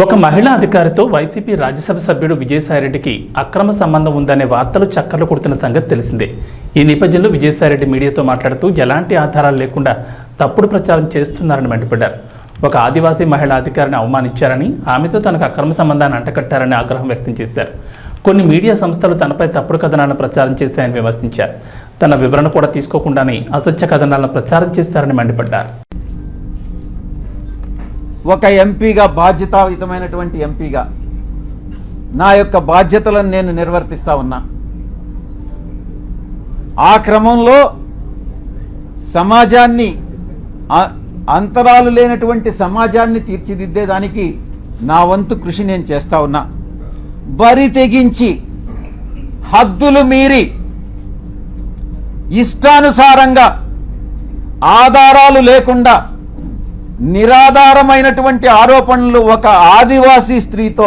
ఒక మహిళా అధికారితో వైసీపీ రాజ్యసభ సభ్యుడు విజయసాయిరెడ్డికి అక్రమ సంబంధం ఉందనే వార్తలు చక్కర్లు కొడుతున్న సంగతి తెలిసిందే. ఈ నేపథ్యంలో విజయసాయిరెడ్డి మీడియాతో మాట్లాడుతూ ఎలాంటి ఆధారాలు లేకుండా తప్పుడు ప్రచారం చేస్తున్నారని మండిపడ్డారు. ఒక ఆదివాసీ మహిళా అధికారిని అవమానించారని, ఆమెతో తనకు అక్రమ సంబంధాన్ని అంటకట్టారని ఆగ్రహం వ్యక్తం చేశారు. కొన్ని మీడియా సంస్థలు తనపై తప్పుడు కథనాలను ప్రచారం చేశాయని విమర్శించారు. తన వివరణ కూడా తీసుకోకుండానే అసత్య కథనాలను ప్రచారం చేశారని మండిపడ్డారు. ఒక ఎంపీగా, బాధ్యతాయుతమైనటువంటి ఎంపీగా నా యొక్క బాధ్యతలను నేను నిర్వర్తిస్తా ఉన్నా. ఆ క్రమంలో సమాజాన్ని, అంతరాలు లేనటువంటి సమాజాన్ని తీర్చిదిద్దేదానికి నా వంతు కృషి నేను చేస్తా ఉన్నా. బరి తెగించి హద్దులు మీరి ఇష్టానుసారంగా ఆధారాలు లేకుండా నిరాధారమైనటువంటి ఆరోపణలు ఒక ఆదివాసీ స్త్రీతో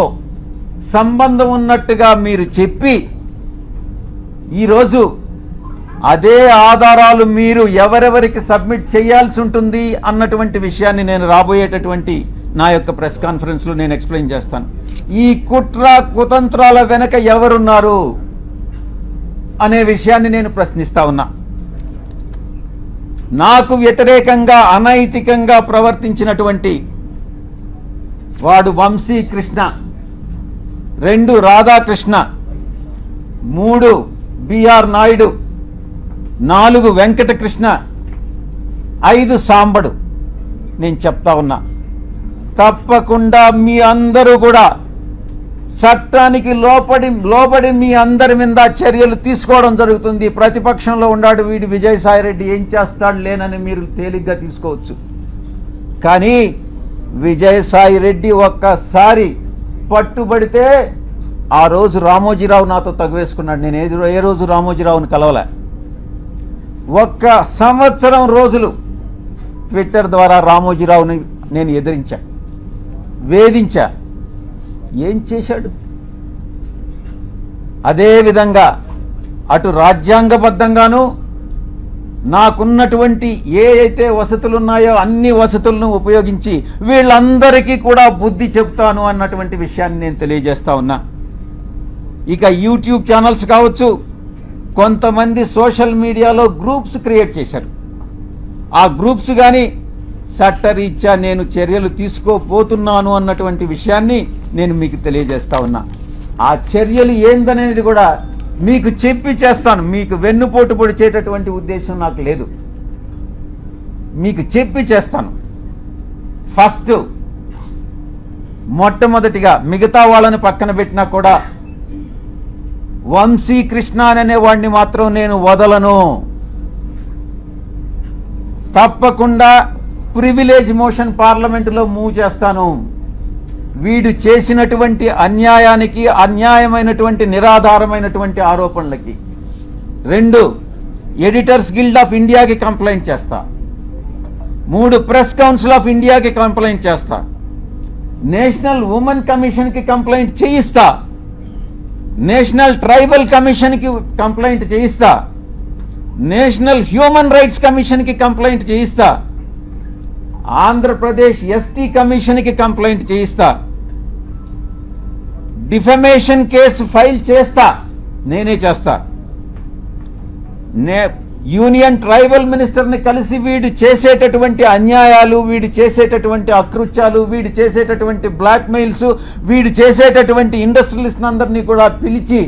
సంబంధం ఉన్నట్టుగా మీరు చెప్పి ఈరోజు అదే ఆధారాలు మీరు ఎవరెవరికి సబ్మిట్ చేయాల్సి ఉంటుంది అన్నటువంటి విషయాన్ని నేను రాబోయేటటువంటి నా యొక్క ప్రెస్ కాన్ఫరెన్స్లో నేను ఎక్స్ప్లెయిన్ చేస్తాను. ఈ కుట్ర కుతంత్రాల వెనక ఎవరున్నారు అనే విషయాన్ని నేను ప్రశ్నిస్తా ఉన్నా. నాకు వ్యతిరేకంగా అనైతికంగా ప్రవర్తించినటువంటి వాడు వంశీకృష్ణ, 2 రాధాకృష్ణ, 3 బిఆర్ నాయుడు, 4 వెంకటకృష్ణ, 5 సాంబడు. నేను చెప్తా ఉన్నా, తప్పకుండా మీ అందరూ కూడా చట్టానికి లోబడి మీ అందరి మీద చర్యలు తీసుకోవడం జరుగుతుంది. ప్రతిపక్షంలో ఉన్నాడు వీడు విజయసాయిరెడ్డి, ఏం చేస్తాడు లేనని మీరు తేలిగ్గా తీసుకోవచ్చు. కానీ విజయసాయిరెడ్డి ఒక్కసారి పట్టుబడితే ఆ రోజు రామోజీరావు నాతో తగువేసుకున్నాడు. నేను ఏ రోజు రామోజీరావుని కలవలే. 1 సంవత్సరం రోజులు ట్విట్టర్ ద్వారా రామోజీరావుని నేను ఎదిరించా, వేధించా. ఏం చేశాడు? అదేవిధంగా అటు రాజ్యాంగబద్ధంగాను నాకున్నటువంటి ఏ అయితే వసతులున్నాయో అన్ని వసతులను ఉపయోగించి వీళ్ళందరికీ కూడా బుద్ధి చెప్తాను అన్నటువంటి విషయాన్ని నేను తెలియజేస్తా ఉన్నా. ఇక యూట్యూబ్ ఛానల్స్ కావచ్చు, కొంతమంది సోషల్ మీడియాలో గ్రూప్స్ క్రియేట్ చేశారు. ఆ గ్రూప్స్ కానీ చట్టరీత్యా నేను చర్యలు తీసుకోపోతున్నాను అన్నటువంటి విషయాన్ని నేను మీకు తెలియజేస్తా ఉన్నా. ఆ చర్యలు ఏందనేది కూడా మీకు చెప్పి చేస్తాను. మీకు వెన్నుపోటు పొడిచేటటువంటి ఉద్దేశం నాకు లేదు. మీకు చెప్పి చేస్తాను. ఫస్ట్, మొట్టమొదటిగా మిగతా వాళ్ళని పక్కన పెట్టినా కూడా వంశీకృష్ణ అనే వాడిని మాత్రం నేను వదలను. తప్పకుండా ప్రివిలేజ్ మోషన్ పార్లమెంటులో మూవ్ చేస్తాను. వీడు చేసినటువంటి అన్యాయానికి, అన్యాయమైనటువంటి నిరాధారమైనటువంటి ఆరోపణలకి. 2, ఎడిటర్స్ గిల్డ్ ఆఫ్ ఇండియాకి కంప్లైంట్ చేస్తా. 3, ప్రెస్ కౌన్సిల్ ఆఫ్ ఇండియాకి కంప్లైంట్ చేస్తా. నేషనల్ ఉమెన్ కమిషన్కి కంప్లైంట్ చేయిస్తా. నేషనల్ ట్రైబల్ కమిషన్కి కంప్లైంట్ చేయిస్తా. నేషనల్ హ్యూమన్ రైట్స్ కమిషన్కి కంప్లైంట్ చేయిస్తా. ఆంధ్రప్రదేశ్ ఎస్టీ కమిషన్కి కంప్లైంట్ చేయిస్తా. డిఫమేషన్ కేసు ఫైల్ చేస్తా, నేనే చేస్తా. యూనియన్ ట్రైబల్ మినిస్టర్ని కలిసి వీడు చేసేటటువంటి అన్యాయాలు, వీడు చేసేటటువంటి అకృత్యాలు, వీడు చేసేటటువంటి బ్లాక్మెయిల్స్, వీడు చేసేటటువంటి ఇండస్ట్రియలిస్ట్ అందరినీ కూడా పిలిచి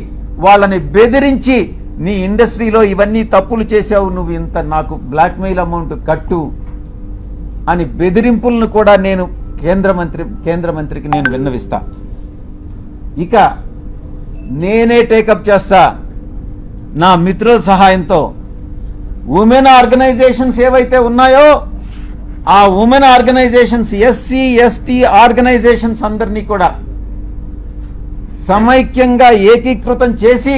వాళ్ళని బెదిరించి, నీ ఇండస్ట్రీలో ఇవన్నీ తప్పులు చేశావు, నువ్వు ఇంత నాకు బ్లాక్మెయిల్ అమౌంట్ కట్టు అని బెదిరింపులను కూడా నేను కేంద్ర మంత్రికి నేను విన్నవిస్తా. ఇక నేనే టేకప్ చేస్తా నా మిత్రుల సహాయంతో. ఉమెన్ ఆర్గనైజేషన్స్ ఏవైతే ఉన్నాయో ఆ women organisations, SC ST organisations అందరినీ కూడా సమైక్యంగా ఏకీకృతం చేసి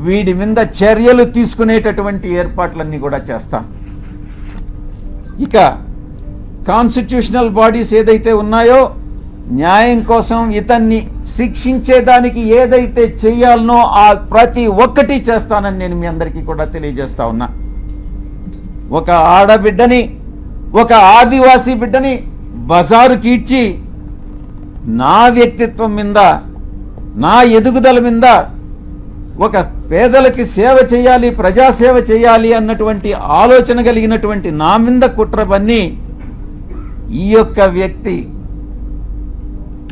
వీడి మీద చర్యలు తీసుకునేటటువంటి ఏర్పాట్లన్నీ కూడా చేస్తాం. ఇక కాన్స్టిట్యూషనల్ బాడీస్ ఏదైతే ఉన్నాయో న్యాయం కోసం ఇతన్ని శిక్షించేదానికి ఏదైతే చేయాలనో ఆ ప్రతి ఒక్కటి చేస్తానని నేను మీ అందరికీ కూడా తెలియజేస్తా ఉన్నా. ఒక ఆడబిడ్డని, ఒక ఆదివాసీ బిడ్డని బజారు కీడ్చి నా వ్యక్తిత్వం మీద, నా ఎదుగుదల మీద, ఒక పేదలకి సేవ చేయాలి, ప్రజాసేవ చేయాలి అన్నటువంటి ఆలోచన కలిగినటువంటి నా మీద కుట్ర పన్ని ఈ యొక్క వ్యక్తి,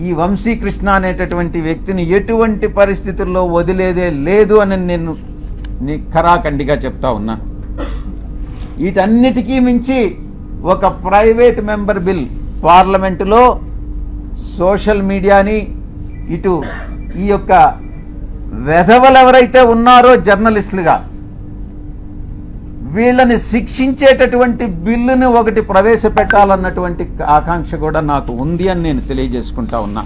ఈ వంశీకృష్ణ అనేటటువంటి వ్యక్తిని ఎటువంటి పరిస్థితుల్లో వదిలేదే లేదు అని నేను ఖరాఖండిగా చెప్తా ఉన్నా. వీటన్నిటికీ మించి ఒక ప్రైవేట్ మెంబర్ బిల్ పార్లమెంటులో సోషల్ మీడియాని, ఇటు ఈ యొక్క వెధవలు ఎవరైతే ఉన్నారో జర్నలిస్టులుగా, వీళ్ళని శిక్షించేటటువంటి బిల్లుని ఒకటి ప్రవేశపెట్టాలన్నటువంటి ఆకాంక్ష కూడా నాకు ఉంది అని నేను తెలియజేసుకుంటా ఉన్నా.